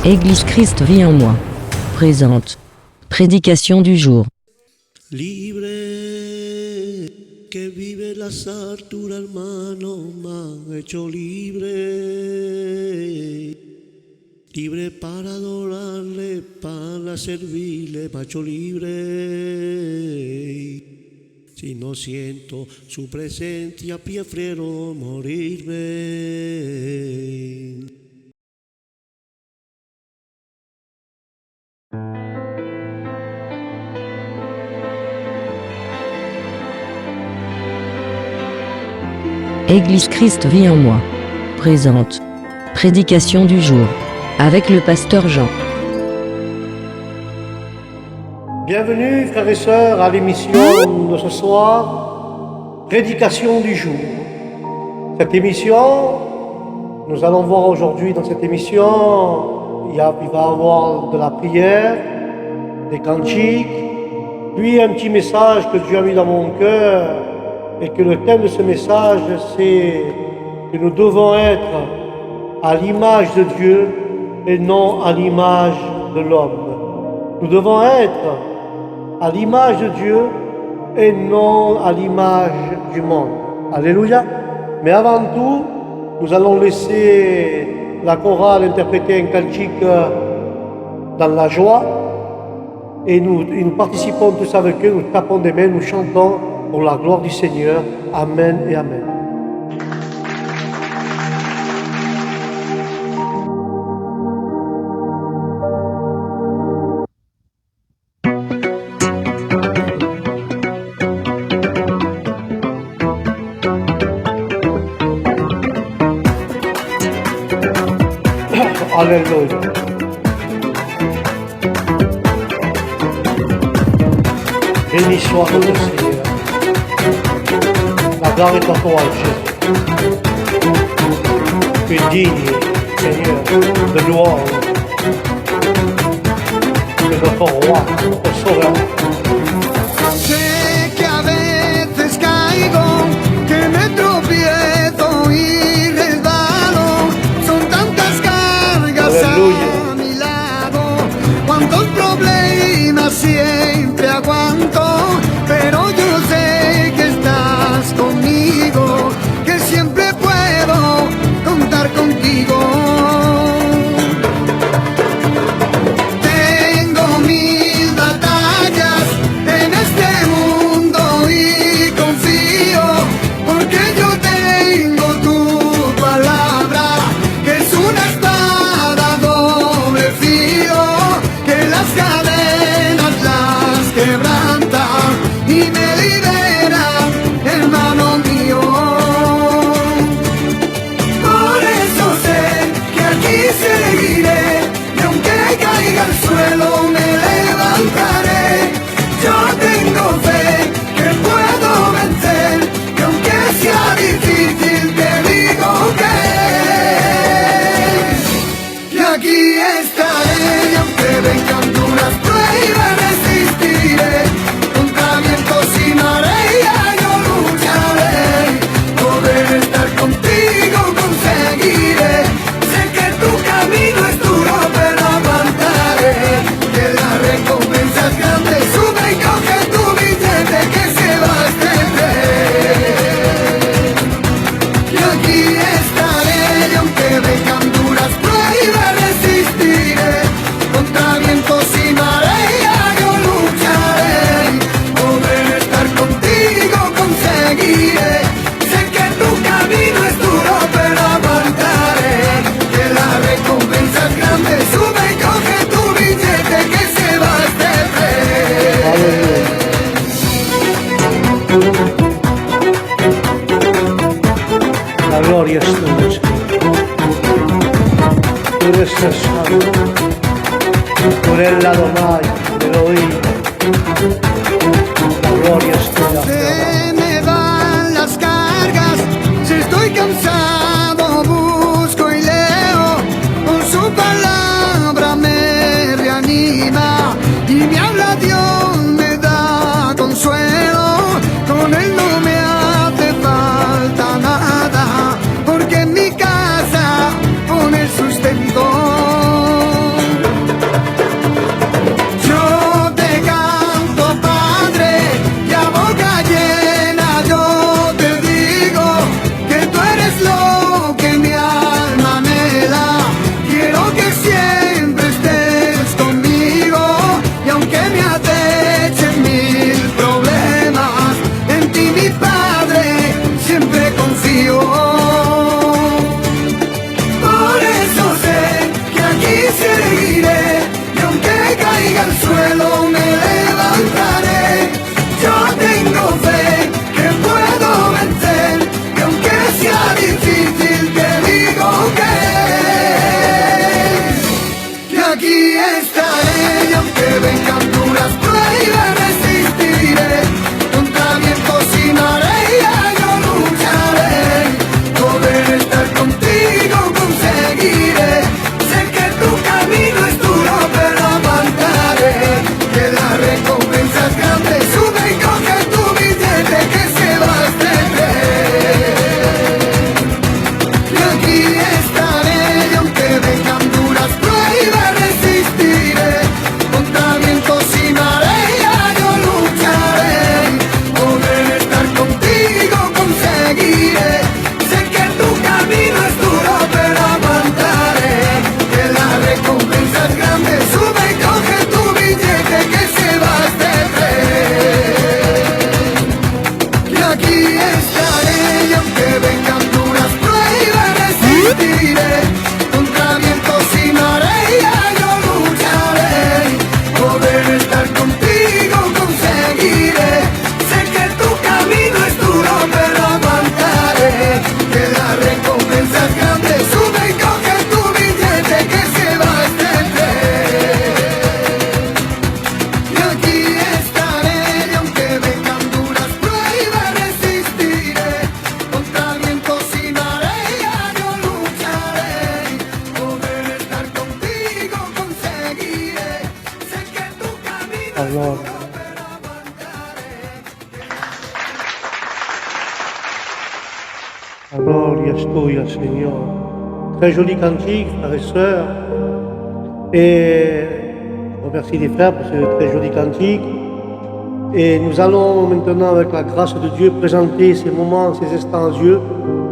Église Christ vit en moi présente prédication du jour. Libre que vive las alturas, hermano, me han hecho libre. Libre para adorarle, para servirle, me ha hecho libre. Si no siento su presencia, prefiero morirme. Église Christ vit en moi présente prédication du jour avec le pasteur Jean. Bienvenue frères et sœurs à l'émission de ce soir, prédication du jour. Cette émission, nous allons voir aujourd'hui dans cette émission, il va y avoir de la prière, des cantiques, puis un petit message que Dieu a mis dans mon cœur. Et que le thème de ce message, c'est que nous devons être à l'image de Dieu et non à l'image de l'homme. Nous devons être à l'image de Dieu et non à l'image du monde. Alléluia. Mais avant tout, nous allons laisser la chorale interpréter un cantique dans la joie et nous participons tous avec eux, nous tapons des mains, nous chantons pour la gloire du Seigneur. Amen et Amen. Alléluia. Béni soit le Seigneur. La gloire est à toi, Jésus. Tu es digne, Seigneur, de louange, de notre roi, notre sauveur. Sé que a veces caigo, que me tropiezo y resbalo. Son tantas cargas Aleluya. a mi lado. Cuántos problemas siempre aguanto, pero yo sé que estás conmigo, que siempre puedo contar contigo. Tengo mil batallas La gloria es tuya, Seigneur. Très joli cantique, frères et sœurs. Et je remercie les frères pour ce très joli cantique. Et nous allons maintenant, avec la grâce de Dieu, présenter ces moments, ces instants à Dieu,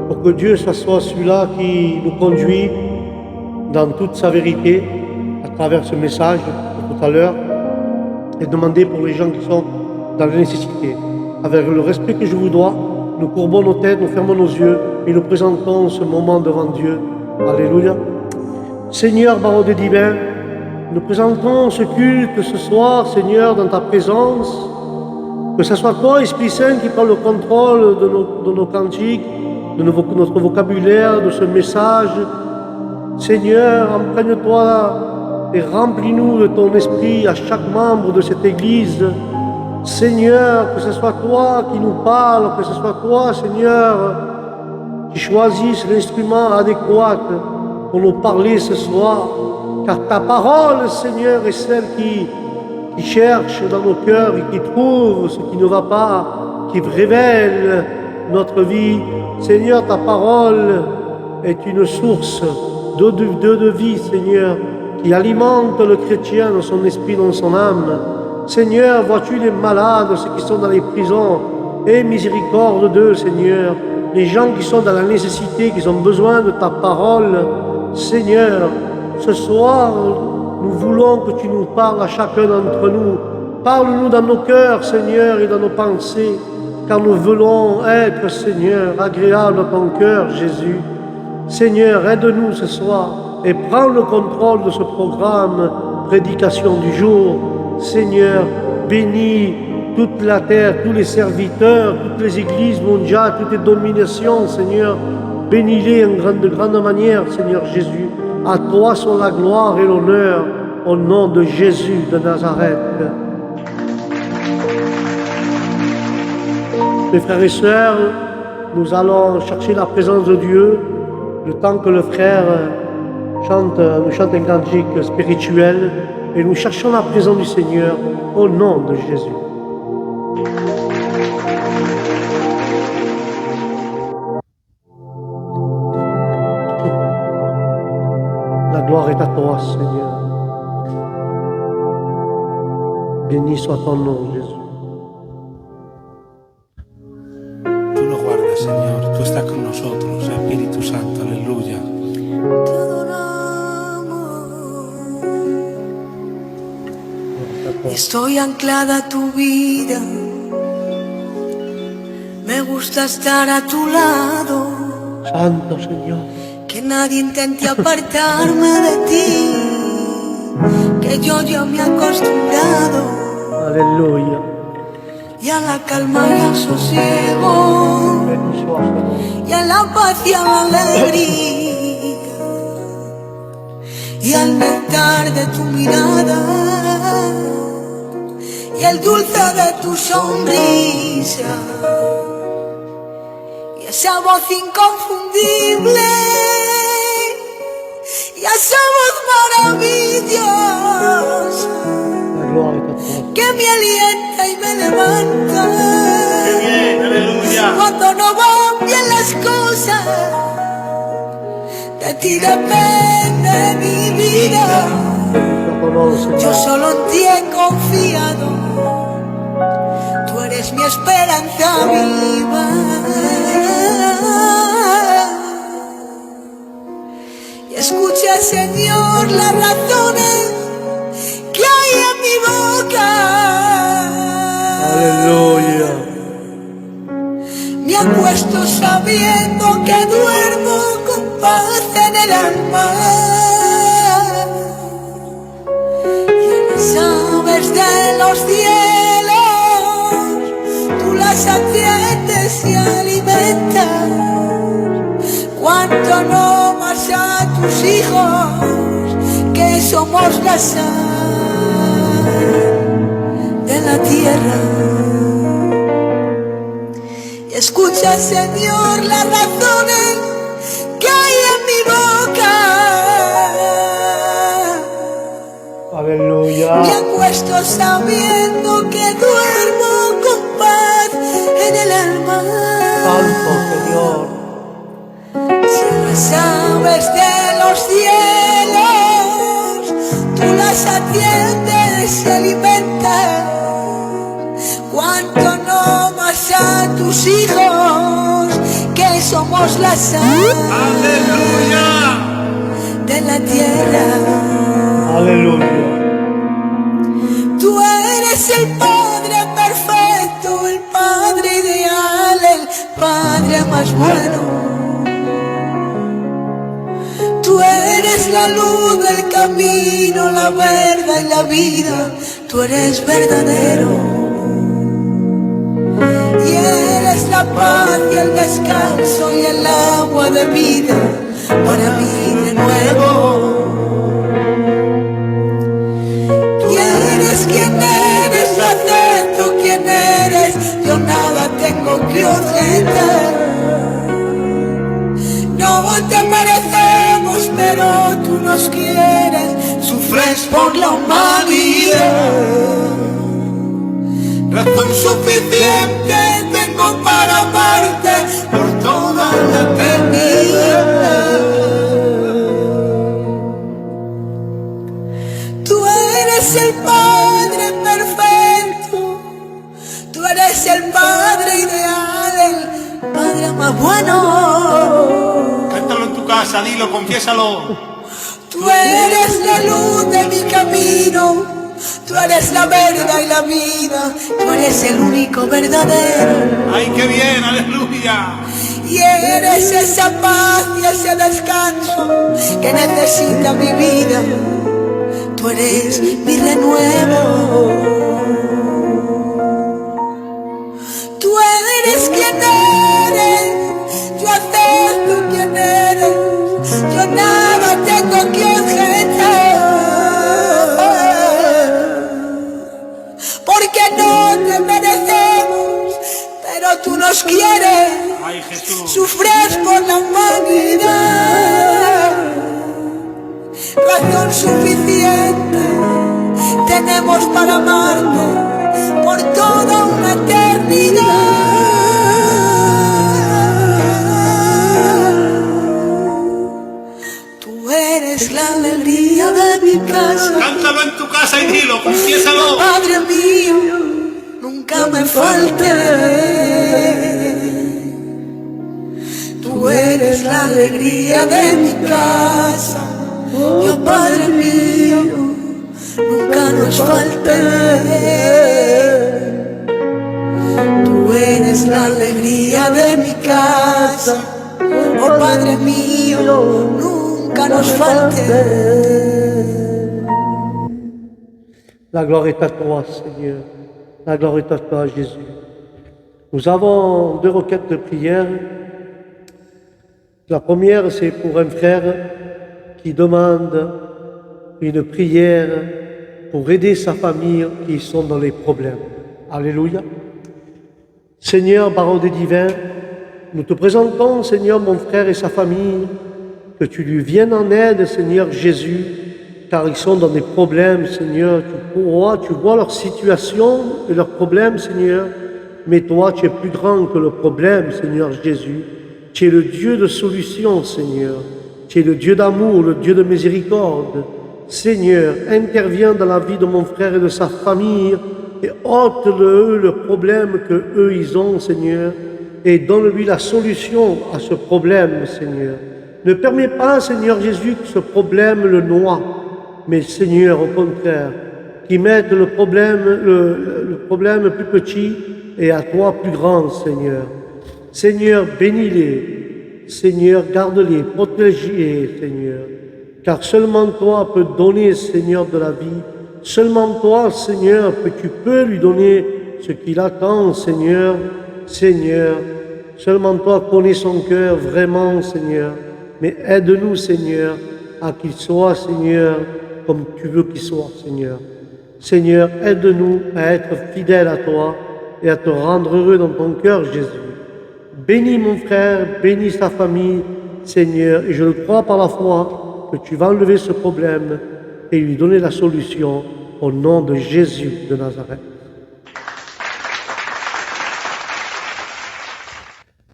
pour que Dieu soit celui-là qui nous conduit dans toute sa vérité, à travers ce message de tout à l'heure, et demander pour les gens qui sont dans la nécessité. Avec le respect que je vous dois, nous courbons nos têtes, nous fermons nos yeux, et nous présentons ce moment devant Dieu. Alléluia. Seigneur, Baron divin, nous présentons ce culte ce soir, Seigneur, dans ta présence. Que ce soit toi, Esprit Saint, qui prend le contrôle de nos cantiques, de notre vocabulaire, de ce message. Seigneur, imprègne-toi et remplis-nous de ton esprit à chaque membre de cette Église. Seigneur, que ce soit toi qui nous parles, que ce soit toi, Seigneur, qui choisisse l'instrument adéquat pour nous parler ce soir. Car ta parole, Seigneur, est celle qui cherche dans nos cœurs et qui trouve ce qui ne va pas, qui révèle notre vie. Seigneur, ta parole est une source d'eau de vie, Seigneur, qui alimente le chrétien dans son esprit, dans son âme. Seigneur, vois-tu les malades, ceux qui sont dans les prisons, aie miséricorde d'eux, Seigneur. Les gens qui sont dans la nécessité, qui ont besoin de ta parole. Seigneur, ce soir, nous voulons que tu nous parles à chacun d'entre nous. Parle-nous dans nos cœurs, Seigneur, et dans nos pensées, car nous voulons être, Seigneur, agréables à ton cœur, Jésus. Seigneur, aide-nous ce soir et prends le contrôle de ce programme, prédication du jour. Seigneur, bénis toute la terre, tous les serviteurs, toutes les églises mondiales, toutes les dominations, Seigneur. Bénis-les de grande manière, Seigneur Jésus. À toi sont la gloire et l'honneur, au nom de Jésus de Nazareth. Mes frères et sœurs, nous allons chercher la présence de Dieu, le temps que le frère nous chante un cantique spirituel, et nous cherchons la présence du Seigneur, au nom de Jésus. La gloire est à toi, Seigneur. Béni soit ton nom, Jésus. Tú nos guardas, Señor. Tú estás con nosotros, Espíritu Santo. Aleluya. Te adoramos. Estoy anclada a tu vida. Me gusta estar a tu lado. Santo Señor. Que nadie intente apartarme de ti, que yo ya me he acostumbrado. Aleluya. Y a la calma y al sosiego, y a la paz y a la alegría, y al néctar de tu mirada, y el dulce de tu sonrisa, y esa voz inconfundible, y esa voz maravillosa que me alienta y me levanta. Bien, aleluya. Cuando no van bien las cosas, de ti depende mi vida. Yo solo en ti he confiado, tú eres mi esperanza viva. Y escucha, Señor, las razones que hay en mi boca. Aleluya. Me acuesto sabiendo que duermo con paz en el alma. Y a las aves de los cielos tú las atiendes y alimentas. Cuanto no más a tus hijos, que somos la sal de la tierra. Y escucha, Señor, las razones que hay en mi boca. Aleluya. Me acuesto sabiendo que duermo con paz en el alma. Santo Señor. atiende, se alimenta. Cuánto no más a tus hijos, que somos la sal de la tierra. Aleluya. Tú eres el Padre perfecto, el Padre ideal, el Padre más bueno. Tú eres la luz del camino, la verdad y la vida. Tú eres verdadero. Y eres la paz y el descanso y el agua de vida para mí de nuevo. Tú eres quien eres, yo acepto quién eres, yo nada tengo que objetar. No te merecemos, pero tú nos quieres, sufres por la humanidad. Razón suficiente tengo para amarte por toda la eternidad. Tú eres el Padre perfecto, tú eres el Padre ideal, el Padre más bueno. Cántalo en tu casa, dilo, confiésalo. Tú eres la luz de mi camino. Tú eres la verdad y la vida, tú eres el único verdadero. ¡Ay, qué bien! ¡Aleluya! Y eres esa paz y ese descanso que necesita mi vida. Tú eres mi renuevo. Tú eres quien eres, yo acepto quien eres, yo nada tengo que objetar. Porque no te merecemos, pero tú nos quieres. ¡Ay, Jesús! Sufres por la humanidad. Razón suficiente tenemos para amarte por toda una eternidad. Tú eres la alegría de mi casa. Cántalo en tu casa y dilo, confiésalo. Padre mío, nunca me falte. Tú eres la alegría de mi casa. Yo, Padre mío, nunca nos falte. Tú eres la alegría de mi casa. Oh Padre mío, nunca nos falte. La gloire est à toi, Seigneur. La gloire est à toi, Jésus. Nous avons deux requêtes de prière. La première, c'est pour un frère qui demande une prière pour aider sa famille qui sont dans les problèmes. Alléluia. Seigneur, baron divin, nous te présentons, Seigneur, mon frère et sa famille, que tu lui viennes en aide, Seigneur Jésus, car ils sont dans des problèmes, Seigneur. Tu vois leur situation et leurs problèmes, Seigneur, mais toi, tu es plus grand que le problème, Seigneur Jésus. Tu es le Dieu de solution, Seigneur. Tu es le Dieu d'amour, le Dieu de miséricorde. Seigneur, interviens dans la vie de mon frère et de sa famille et ôte-le problème que eux ils ont, Seigneur, et donne-lui la solution à ce problème, Seigneur. Ne permets pas, Seigneur Jésus, que ce problème le noie, mais Seigneur, au contraire, qu'il mette le problème plus petit et à toi plus grand, Seigneur. Seigneur, bénis-les. Seigneur, garde-les, protège-les, Seigneur. Car seulement toi peux donner, Seigneur, de la vie. Seulement toi, Seigneur, tu peux lui donner ce qu'il attend, Seigneur. Seigneur, seulement toi connais son cœur vraiment, Seigneur. Mais aide-nous, Seigneur, à qu'il soit, Seigneur, comme tu veux qu'il soit, Seigneur. Seigneur, aide-nous à être fidèles à toi et à te rendre heureux dans ton cœur, Jésus. Bénis mon frère, bénis sa famille, Seigneur, et je le crois par la foi que tu vas enlever ce problème et lui donner la solution au nom de Jésus de Nazareth.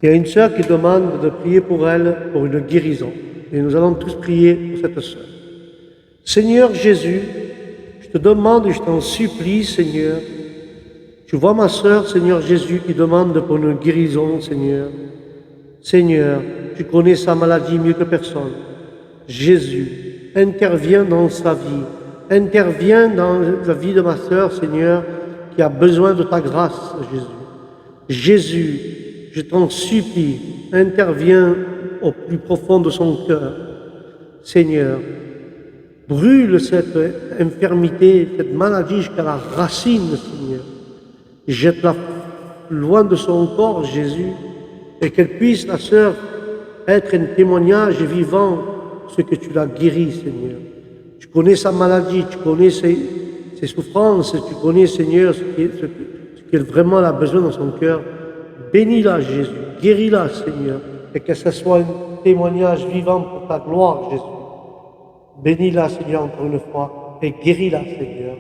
Il y a une sœur qui demande de prier pour elle pour une guérison. Et nous allons tous prier pour cette sœur. Seigneur Jésus, je te demande et je t'en supplie, Seigneur. Tu vois ma sœur, Seigneur Jésus, qui demande pour une guérison, Seigneur. Seigneur, tu connais sa maladie mieux que personne. Jésus, interviens dans sa vie. Interviens dans la vie de ma sœur, Seigneur, qui a besoin de ta grâce, Jésus. Jésus, je t'en supplie, interviens au plus profond de son cœur. Seigneur, brûle cette infirmité, cette maladie jusqu'à la racine, Seigneur. Jette-la loin de son corps, Jésus, et qu'elle puisse, la sœur, être un témoignage vivant ce que tu l'as guéri, Seigneur. Tu connais sa maladie, tu connais ses souffrances, tu connais, Seigneur, ce qu'elle vraiment a besoin dans son cœur. Bénis-la, Jésus, guéris-la, Seigneur, et que ce soit un témoignage vivant pour ta gloire, Jésus. Bénis-la, Seigneur, encore une fois, et guéris-la, Seigneur.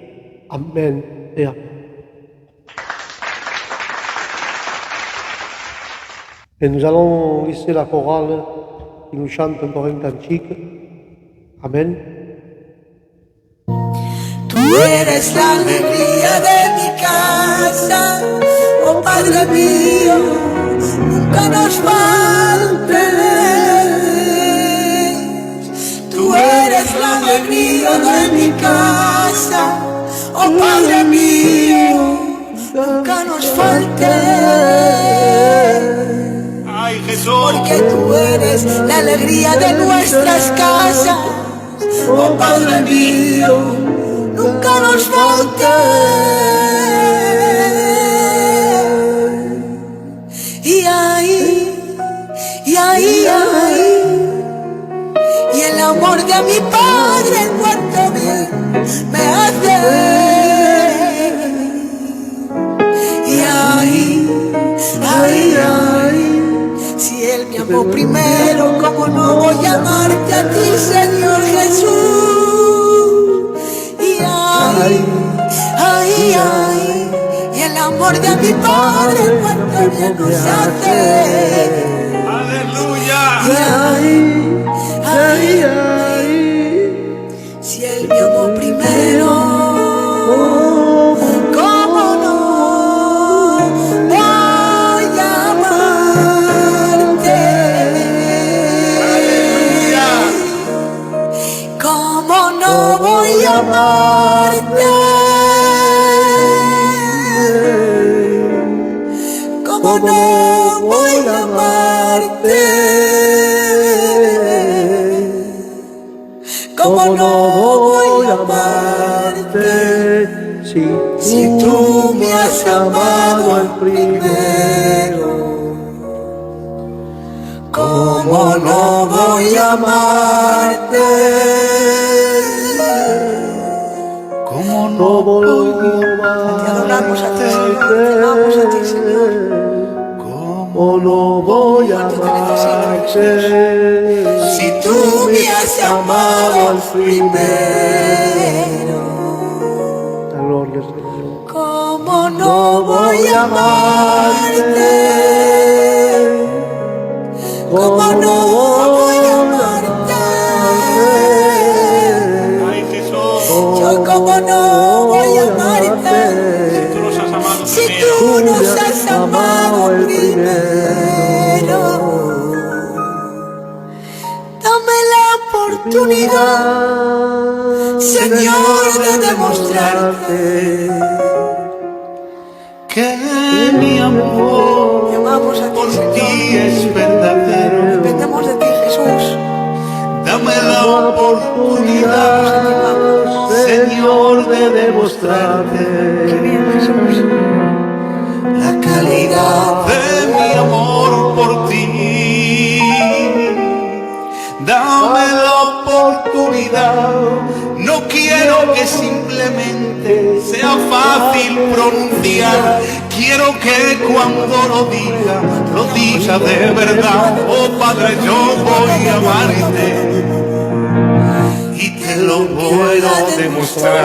Amen et amen. Et nous allons laisser la chorale qui nous chante encore un cantique. Amen. Tú eres la alegría de mi casa, oh Padre mío, nunca nos faltes. Tú eres la alegría de mi casa, oh Padre mío, nunca nos faltes. Ay, Jesús. Porque tú eres la alegría de nuestras casas, oh Padre mío, nunca nos faltes. Y ahí, y el amor de mi Padre en cuanto me hace. Y ahí, si Él me amó primero, ¿cómo no voy a amarte a ti, Señor Jesús? Y y el amor de mi Padre cuánto bien nos hace. Aleluya. Si Él me amó primero, ¿cómo no voy a amarte? ¿Cómo no voy a amarte? ¿Cómo no voy a amarte? ¿Cómo no voy a amarte? Si tú me has amado al primero, ¿cómo no voy a amarte? ¿Cómo no voy a Te adoramos a ti, Señor, te amamos a ti, Señor. ¿Cómo no voy a amarte? Si tú me has amado al primero, Gloria al Señor. ¿cómo no voy a amarte? ¿Cómo no voy a amarte? Ay, Jesús. Yo como no voy a amarte. Tú nos has amado Si primero. tú nos has amado primero, dame la oportunidad, Señor, de demostrarte Que mi amor que amamos a ti, por ti Señor. es verdadero. Dependemos de ti, Jesús. Dame la oportunidad, Señor, de demostrarte Qué bien, Jesús. La calidad de mi amor por ti. Dame la oportunidad. No quiero que simplemente sea fácil pronunciar. Quiero que cuando lo diga de verdad. Oh Padre, yo voy a amarte y te lo voy a demostrar.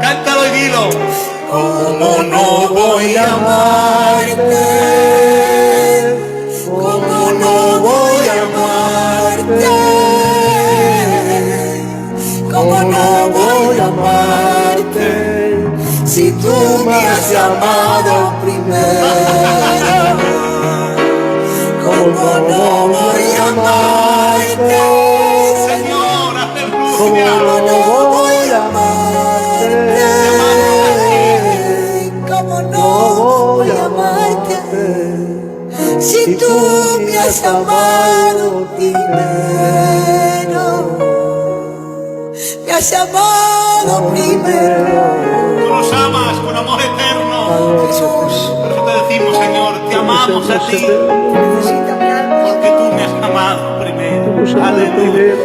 Cántalo y dilo. ¿Cómo no voy a amarte? ¿Cómo no voy a amarte? ¿Cómo no voy a amarte? me has amado primero, ¿cómo no voy a amarte? Señor, ¿Cómo aleluya. no voy a amarte? ¿Cómo no voy a amarte? Si tú me has amado primero, me has amado primero. Tú nos amas con amor eterno. Jesús, Por eso te decimos, Señor, te amamos a ti. necesita mi alma. Porque tú me has amado primero. Nos ama Aleluya. primero.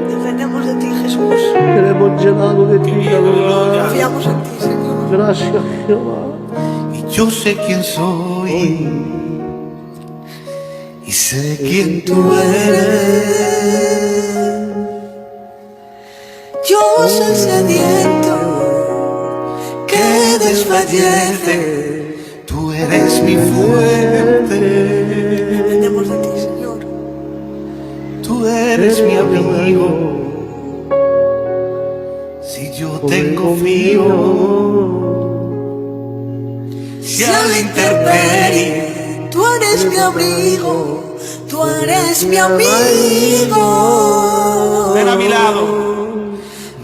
Dependemos de ti, Jesús. Queremos llenado de ti, Aleluya. Confiamos en ti, Señor. Gracias, Jehová. Y yo sé quién soy. Y sé quién tú eres. Yo soy sediento que desfallece. Tú eres mi fuente. Dependemos de ti, Señor. Tú eres mi amigo. Si yo tengo frío, si a la intemperie, Tú eres mi abrigo, tú eres mi amigo. ven a mi lado.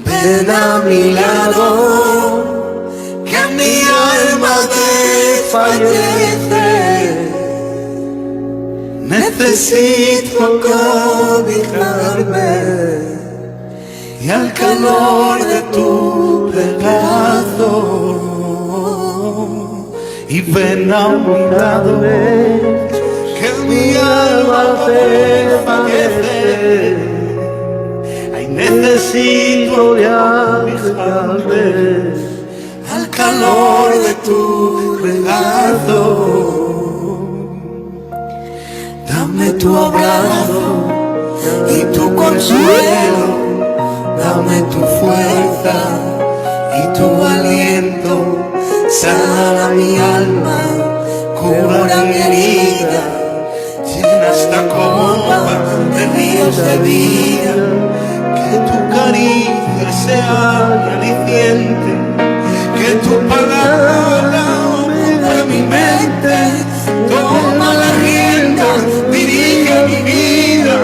Ven a mi lado, que mi alma desfallece. Necesito cobijarme Y al calor de tu regazo, y ven a mi lado, que mi alma desfallece. Ay, necesito cobijarme al calor de tu regazo. Dame tu abrazo y tu consuelo, dame tu fuerza y tu aliento, sana mi alma, cura mi herida, Llena esta copa de ríos de vida. que tu caricia sea mi aliciente, que tu palabra ocupe mi mente, toma la rienda, dirige mi vida,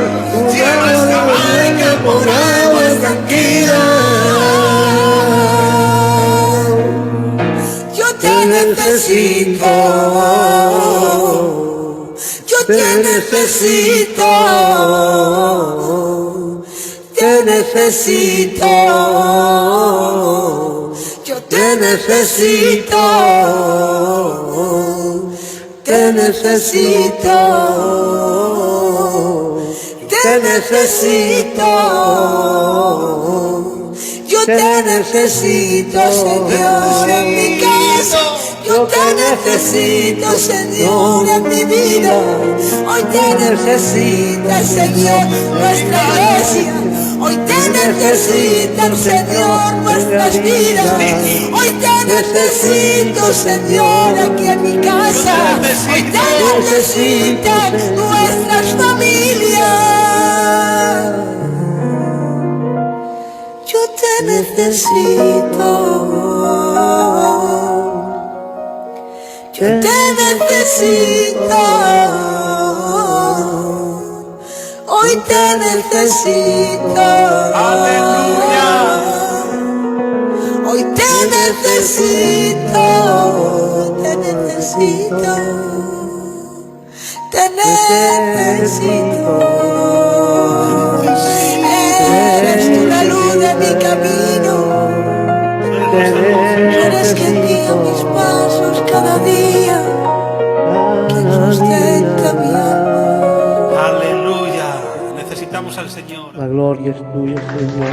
lleva esta barca por aguas tranquilas. Yo te necesito, yo te necesito, te necesito, yo te necesito, te necesito, te necesito. Yo te necesito, Señor, en mi casa. Yo te necesito, Señor, en mi vida. Hoy te necesita, Señor, nuestra iglesia. Hoy te necesitan, Señor, nuestras vidas. Hoy te necesito, Señor, aquí en mi casa. Hoy te necesitan nuestras familias. Yo te necesito, yo te necesito, hoy te necesito, Aleluya. hoy te necesito, te necesito, te necesito. Eres tú la luz de mi camino, eres quien guía mis pasos cada día, quien sustenta mi alma. Aleluya. Necesitamos al Señor. La gloria es tuya, Señor.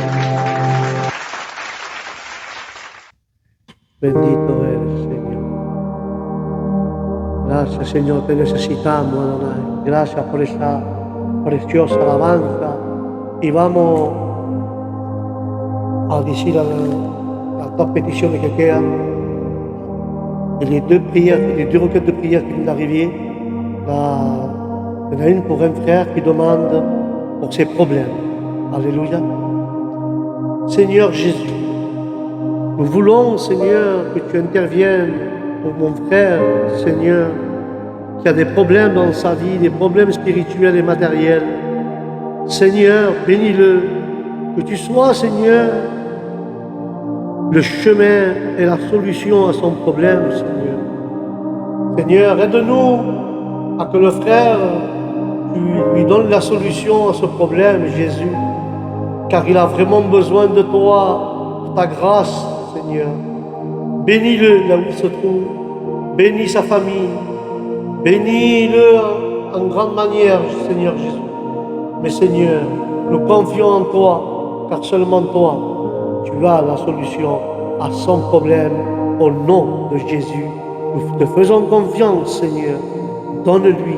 Bendito eres, Señor. Gracias, Señor, te necesitamos, Adonai. Gracias por esa preciosa alabanza. Y vamos a decir las dos peticiones que quedan. Et les deux prières, les deux requêtes de prière qui nous arrivaient. Il y en a une pour un frère qui demande pour ses problèmes. Alléluia. Seigneur Jésus, Nous voulons, Seigneur, que tu interviennes pour mon frère, Seigneur, qui a des problèmes dans sa vie, des problèmes spirituels et matériels. Seigneur, bénis-le, que tu sois, Seigneur, le chemin et la solution à son problème, Seigneur. Seigneur, aide-nous à que le frère, tu lui donnes la solution à ce problème, Jésus, car il a vraiment besoin de toi, de ta grâce, Seigneur. Bénis-le là où il se trouve, bénis sa famille, bénis-le en grande manière, Seigneur Jésus. Mais Seigneur, nous confions en toi, car seulement toi, tu as la solution à son problème. Au nom de Jésus, nous te faisons confiance, Seigneur. Donne-lui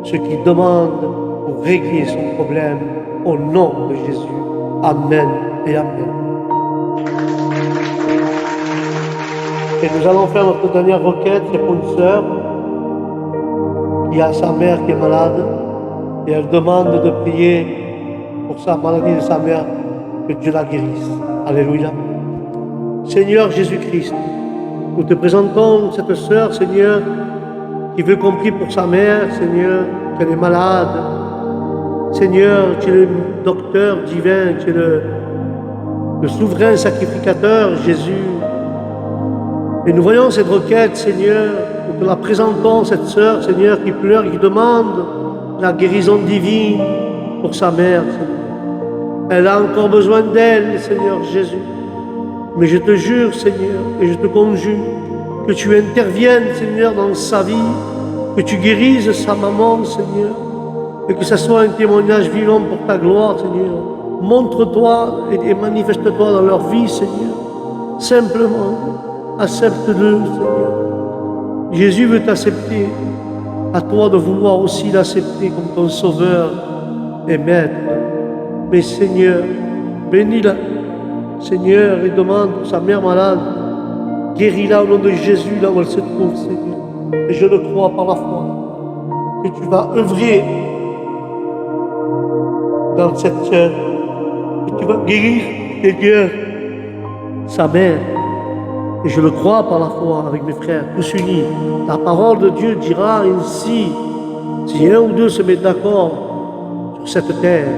ce qu'il demande pour régler son problème. Au nom de Jésus. Amen et Amen. Et nous allons faire notre dernière requête, c'est pour une sœur qui a sa mère qui est malade et elle demande de prier pour sa maladie de sa mère, que Dieu la guérisse. Alléluia. Seigneur Jésus-Christ, nous te présentons cette sœur, Seigneur, qui veut qu'on prie pour sa mère, Seigneur, qu'elle est malade. Seigneur, tu es le docteur divin, tu es le souverain sacrificateur, Jésus. Et nous voyons cette requête, Seigneur, nous te la présentons, cette sœur, Seigneur, qui pleure, qui demande la guérison divine pour sa mère, Seigneur. Elle a encore besoin d'elle, Seigneur Jésus. Mais je te jure, Seigneur, et je te conjure, que tu interviennes, Seigneur, dans sa vie, que tu guérisses sa maman, Seigneur, et que ce soit un témoignage vivant pour ta gloire, Seigneur. Montre-toi et manifeste-toi dans leur vie, Seigneur. Simplement, accepte-le, Seigneur. Jésus veut t'accepter. À toi de vouloir aussi l'accepter comme ton sauveur et maître. Mais Seigneur, bénis-la, Seigneur, et demande pour sa mère malade, guéris-la au nom de Jésus, là où elle se trouve, Seigneur. Et je le crois par la foi, que tu vas œuvrer dans cette sœur, que tu vas guérir, Seigneur, sa mère. Et je le crois par la foi avec mes frères, tous unis. La parole de Dieu dira ainsi, si un ou deux se mettent d'accord sur cette terre,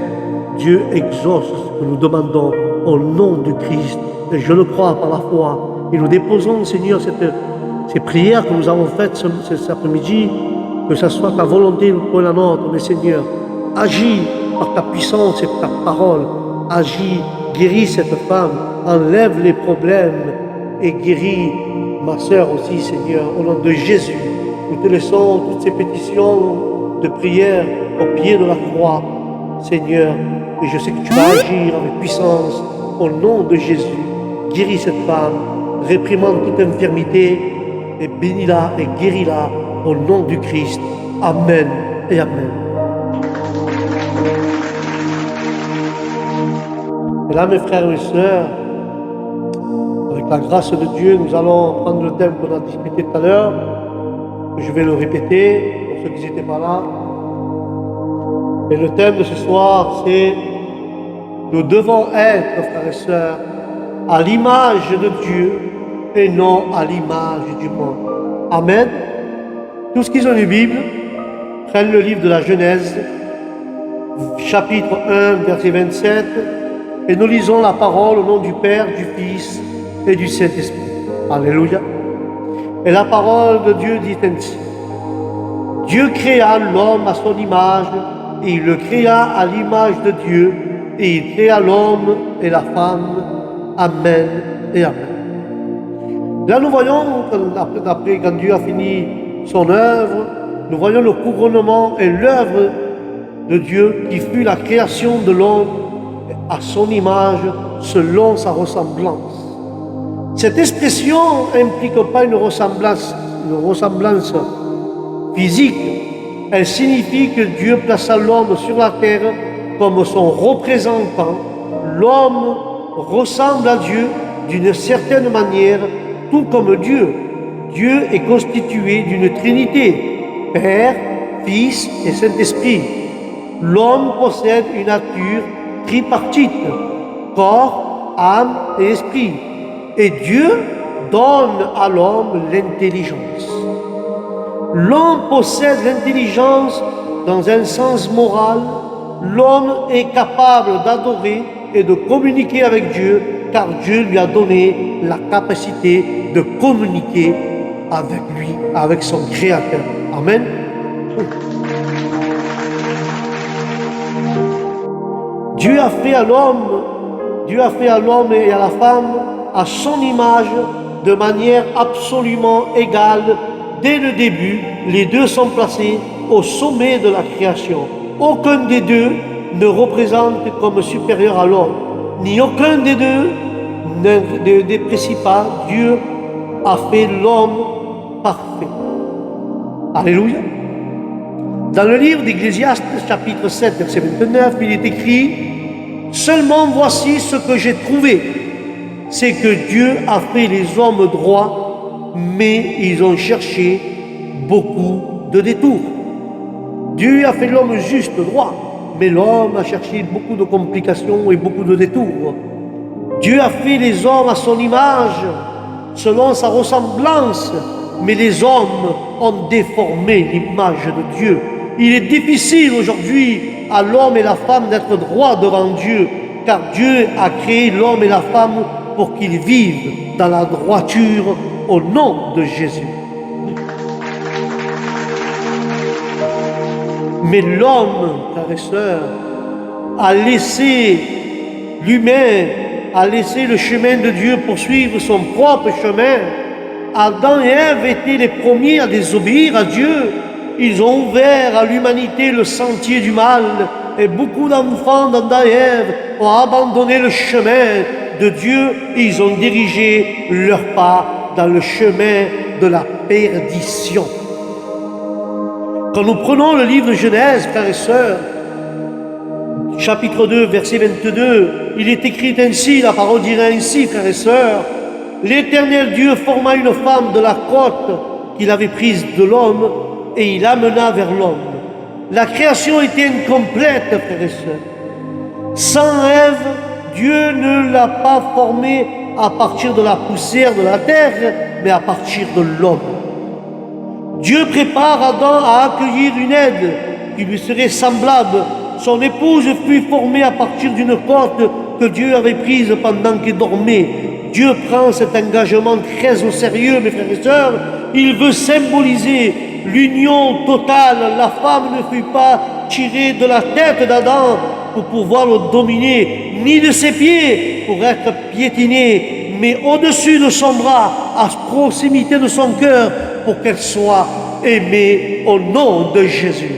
Dieu exauce ce que nous demandons au nom du Christ. Et je le crois par la foi. Et nous déposons, Seigneur, ces prières que nous avons faites cet après-midi, que ce soit ta volonté pour la nôtre. Mais Seigneur, agis par ta puissance et ta parole. Agis, guéris cette femme, enlève les problèmes et guéris ma sœur aussi, Seigneur. Au nom de Jésus, nous te laissons toutes ces pétitions de prière au pied de la croix, Seigneur. Et je sais que tu vas agir avec puissance. Au nom de Jésus, guéris cette femme, réprimande toute infirmité et bénis-la et guéris-la au nom du Christ. Amen et Amen. Et là, mes frères et mes sœurs, avec la grâce de Dieu, nous allons prendre le thème qu'on a discuté tout à l'heure. Je vais le répéter pour ceux qui n'étaient pas là. Et le thème de ce soir, c'est « Nous devons être, frères et sœurs, à l'image de Dieu et non à l'image du monde. » Amen. Tous qui ont une Bible, prennent le livre de la Genèse, chapitre 1, verset 27, et nous lisons la parole au nom du Père, du Fils et du Saint-Esprit. Alléluia. Et la parole de Dieu dit ainsi. Dieu créa l'homme à son image, et il le créa à l'image de Dieu, et il créa l'homme et la femme. Amen et Amen. Là, nous voyons, après, quand Dieu a fini son œuvre, nous voyons le couronnement et l'œuvre de Dieu qui fut la création de l'homme à son image, selon sa ressemblance. Cette expression n'implique pas une ressemblance physique. Elle signifie que Dieu plaça l'homme sur la terre comme son représentant. L'homme ressemble à Dieu d'une certaine manière, tout comme Dieu. Dieu est constitué d'une trinité, Père, Fils et Saint-Esprit. L'homme possède une nature tripartite, corps, âme et esprit. et Dieu donne à l'homme l'intelligence. L'homme possède l'intelligence dans un sens moral. L'homme est capable d'adorer et de communiquer avec Dieu, car Dieu lui a donné la capacité de communiquer avec lui, avec son Créateur. Amen. Dieu a fait à l'homme et à la femme à son image de manière absolument égale. Dès le début, les deux sont placés au sommet de la création. Aucun des deux ne représente comme supérieur à l'autre, ni aucun des deux ne déprécie pas. Dieu a fait l'homme parfait. Alléluia. Dans le livre d'Ecclésiaste, chapitre 7, verset 29, il est écrit « Seulement voici ce que j'ai trouvé, c'est que Dieu a fait les hommes droits, mais ils ont cherché beaucoup de détours. » Dieu a fait l'homme juste, droit, mais l'homme a cherché beaucoup de complications et beaucoup de détours. Dieu a fait les hommes à son image, selon sa ressemblance, mais les hommes ont déformé l'image de Dieu. Il est difficile aujourd'hui à l'homme et la femme d'être droits devant Dieu, car Dieu a créé l'homme et la femme pour qu'ils vivent dans la droiture au nom de Jésus. Mais l'homme, frères et sœurs, a laissé l'humain, a laissé le chemin de Dieu poursuivre son propre chemin. Adam et Ève étaient les premiers à désobéir à Dieu. Ils ont ouvert à l'humanité le sentier du mal, et beaucoup d'enfants d'Adam et Ève ont abandonné le chemin de Dieu et ils ont dirigé leurs pas dans le chemin de la perdition. Quand nous prenons le livre de Genèse, frères et sœurs, chapitre 2, verset 22, il est écrit ainsi, la parole dirait ainsi, frères et sœurs, « L'Éternel Dieu forma une femme de la côte qu'il avait prise de l'homme et il l'amena vers l'homme. » La création était incomplète, frères et sœurs. Sans Ève, Dieu ne l'a pas formée à partir de la poussière de la terre, mais à partir de l'homme. Dieu prépare Adam à accueillir une aide qui lui serait semblable. Son épouse fut formée à partir d'une côte que Dieu avait prise pendant qu'il dormait. Dieu prend cet engagement très au sérieux, mes frères et sœurs. Il veut symboliser l'union totale. La femme ne fut pas tirée de la tête d'Adam pour pouvoir le dominer, ni de ses pieds pour être piétinée, mais au-dessus de son bras, à proximité de son cœur, pour qu'elle soit aimée au nom de Jésus.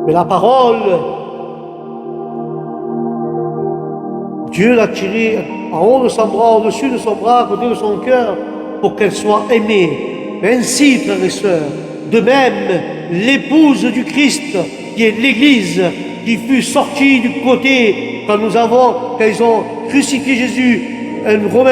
Mais la parole, Dieu l'a tirée en haut de son bras, au-dessus de son bras, à côté de son cœur, pour qu'elle soit aimée. Ainsi, frères et sœurs, de même, l'épouse du Christ, qui est l'Église, qui fut sortie du côté, quand ils ont crucifié Jésus, un Romain,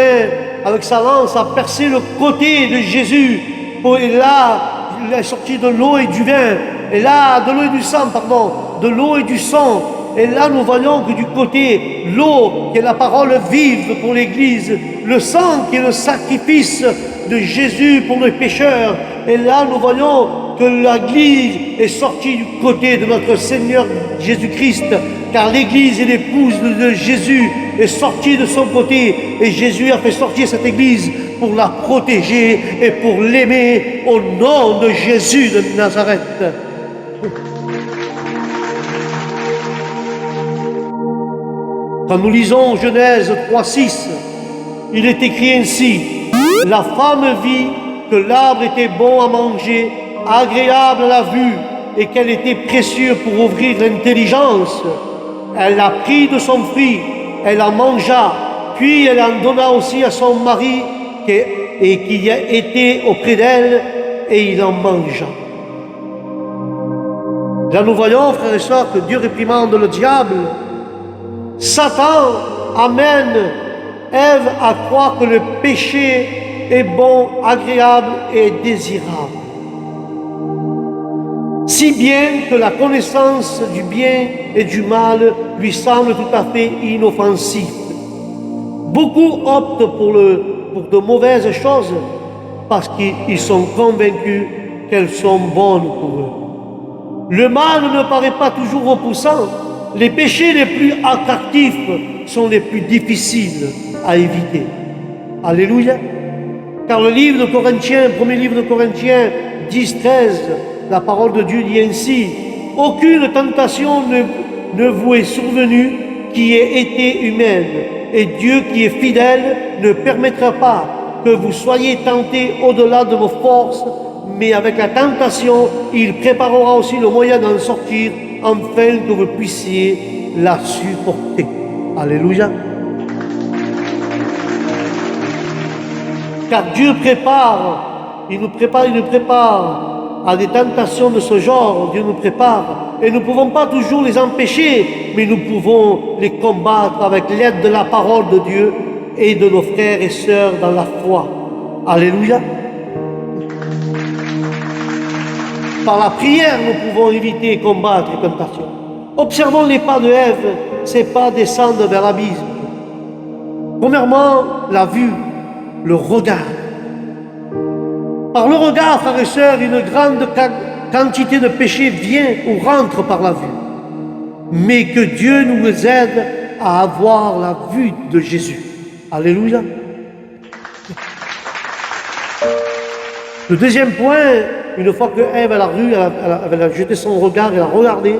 avec sa lance, a percé le côté de Jésus, et là, il est sorti de l'eau et du vin, et là, de l'eau et du sang, pardon, de l'eau et du sang. Et là, nous voyons que du côté, l'eau, qui est la parole vive pour l'Église, le sang, qui est le sacrifice de Jésus pour les pécheurs. Et là, nous voyons que l'Église est sortie du côté de notre Seigneur Jésus-Christ, car l'Église est l'épouse de Jésus, est sortie de son côté, et Jésus a fait sortir cette Église pour la protéger et pour l'aimer au nom de Jésus de Nazareth. Quand nous lisons Genèse 3:6, il est écrit ainsi, « La femme vit que l'arbre était bon à manger, agréable à la vue, et qu'elle était précieuse pour ouvrir l'intelligence. Elle a pris de son fruit, elle en mangea, puis elle en donna aussi à son mari, et qui était auprès d'elle, et il en mangea. » Là nous voyons, frères et sœurs, que Dieu réprimande le diable. Satan amène Ève à croire que le péché est bon, agréable et désirable. si bien que la connaissance du bien et du mal lui semble tout à fait inoffensive. Beaucoup optent pour de mauvaises choses parce qu'ils sont convaincus qu'elles sont bonnes pour eux. Le mal ne paraît pas toujours repoussant. Les péchés les plus attractifs sont les plus difficiles à éviter. Alléluia. Car le livre de Corinthiens, premier livre de Corinthiens 10-13, la parole de Dieu dit ainsi: aucune tentation ne vous est survenue qui ait été humaine, et Dieu qui est fidèle ne permettra pas que vous soyez tentés au-delà de vos forces, mais avec la tentation, il préparera aussi le moyen d'en sortir, afin que vous puissiez la supporter. Alléluia. Car Dieu il nous prépare à des tentations de ce genre. Dieu nous prépare. Et nous ne pouvons pas toujours les empêcher, mais nous pouvons les combattre avec l'aide de la parole de Dieu et de nos frères et sœurs dans la foi. Alléluia. Par la prière, nous pouvons éviter et combattre les tentations. Observons les pas de Ève, ces pas descendent vers l'abysme. Premièrement, la vue, le regard. Par le regard, frères et sœurs, une grande quantité de péchés vient ou rentre par la vue. Mais que Dieu nous aide à avoir la vue de Jésus. Alléluia. Le deuxième point, une fois que Ève elle a jeté son regard, elle a regardé,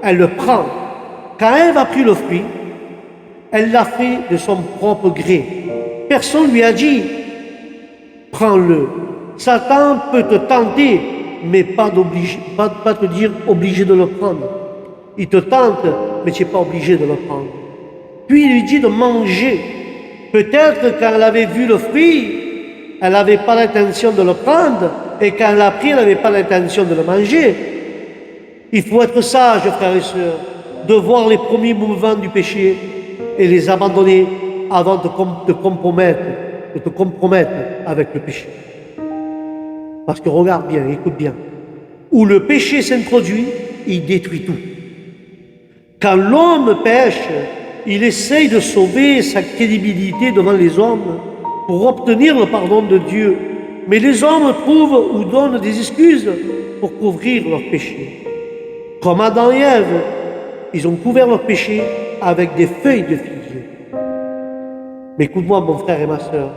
elle le prend. Quand Ève a pris le fruit, elle l'a fait de son propre gré. Personne ne lui a dit, prends-le. Satan peut te tenter, mais pas te dire obligé de le prendre. Il te tente, mais tu n'es pas obligé de le prendre. Puis il lui dit de manger. Peut-être quand elle avait vu le fruit, elle n'avait pas l'intention de le prendre, et quand elle l'a pris, elle n'avait pas l'intention de le manger. Il faut être sage, frères et sœurs, de voir les premiers mouvements du péché et les abandonner avant de te compromettre avec le péché. Parce que regarde bien, écoute bien, où le péché s'introduit, il détruit tout. Quand l'homme pêche, il essaye de sauver sa crédibilité devant les hommes pour obtenir le pardon de Dieu. Mais les hommes trouvent ou donnent des excuses pour couvrir leurs péchés. Comme Adam et Ève, ils ont couvert leurs péchés avec des feuilles de figuier. Mais écoute-moi, mon frère et ma sœur,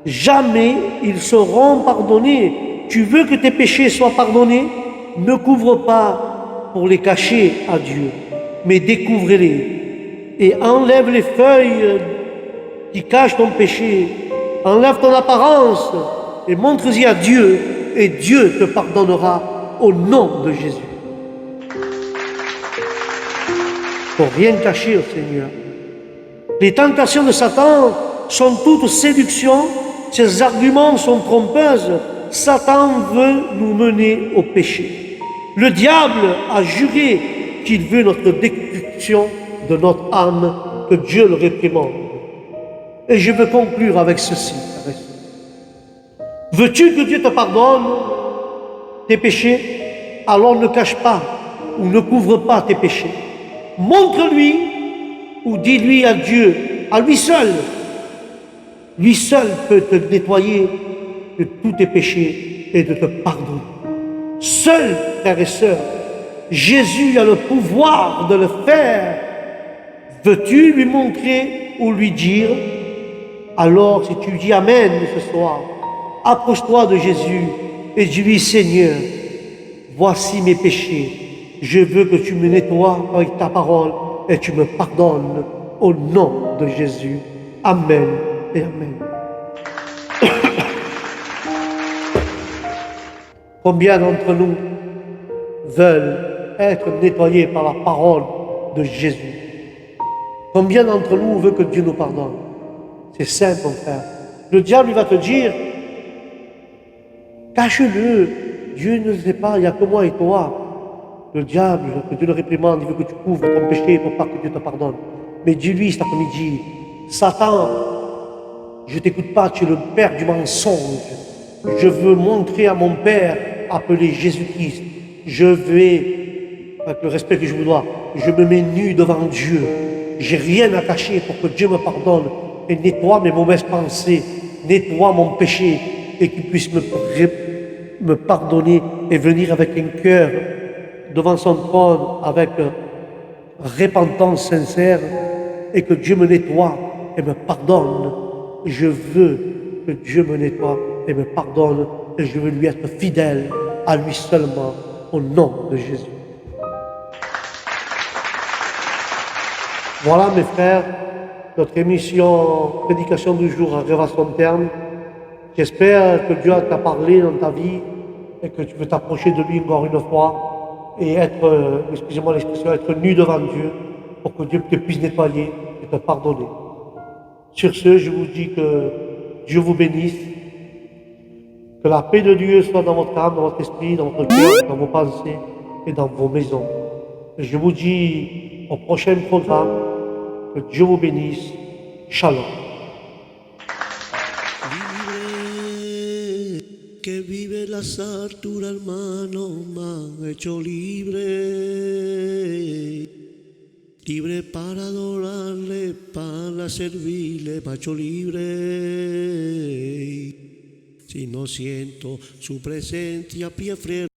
jamais ils seront pardonnés. Tu veux que tes péchés soient pardonnés? Ne couvre pas pour les cacher à Dieu, mais découvre-les et enlève les feuilles qui cachent ton péché. Enlève ton apparence et montre-y à Dieu, et Dieu te pardonnera au nom de Jésus. Pour rien cacher au Seigneur. Les tentations de Satan sont toutes séductions, ses arguments sont trompeuses. Satan veut nous mener au péché. Le diable a juré qu'il veut notre destruction de notre âme, que Dieu le réprimande. Et je veux conclure avec ceci. Veux-tu que Dieu te pardonne tes péchés? Alors ne cache pas ou ne couvre pas tes péchés. Montre-lui ou dis-lui à Dieu, à lui seul. Lui seul peut te nettoyer de tous tes péchés et de te pardonner. Seul, frères et sœurs, Jésus a le pouvoir de le faire. Veux-tu lui montrer ou lui dire? Alors, si tu dis Amen ce soir, approche-toi de Jésus et dis-lui, Seigneur, voici mes péchés. Je veux que tu me nettoies avec ta parole et tu me pardonnes au nom de Jésus. Amen et Amen. Combien d'entre nous veulent être nettoyés par la parole de Jésus? Combien d'entre nous veut que Dieu nous pardonne? C'est simple, mon frère. Le diable, il va te dire, cache-le, Dieu ne sait pas, il n'y a que moi et toi. Le diable, que Dieu le réprimande, il veut que tu couvres ton péché pour pas que Dieu te pardonne. Mais dis-lui cet après-midi, Satan, je ne t'écoute pas, tu es le père du mensonge. Je veux montrer à mon Père, appelé Jésus-Christ, je vais, avec le respect que je vous dois, je me mets nu devant Dieu. J'ai rien à cacher pour que Dieu me pardonne et nettoie mes mauvaises pensées, nettoie mon péché et qu'il puisse me pardonner et venir avec un cœur devant son trône avec repentance sincère et que Dieu me nettoie et me pardonne. Je veux que Dieu me nettoie et me pardonne et je veux lui être fidèle à lui seulement au nom de Jésus. Voilà mes frères, notre émission Prédication du jour arrive à son terme. J'espère que Dieu t'a parlé dans ta vie et que tu veux t'approcher de lui encore une fois et être, excusez-moi l'expression, être nu devant Dieu pour que Dieu te puisse nettoyer et te pardonner. Sur ce, je vous dis que Dieu vous bénisse, que la paix de Dieu soit dans votre âme, dans votre esprit, dans votre cœur, dans vos pensées et dans vos maisons. Et je vous dis au prochain programme, que Dieu vous bénisse. Shalom. Libre, que vive las alturas, hermano, me ha hecho libre. Libre para adorarle, para servirle, me ha hecho libre. Si no siento su presencia, pie frío.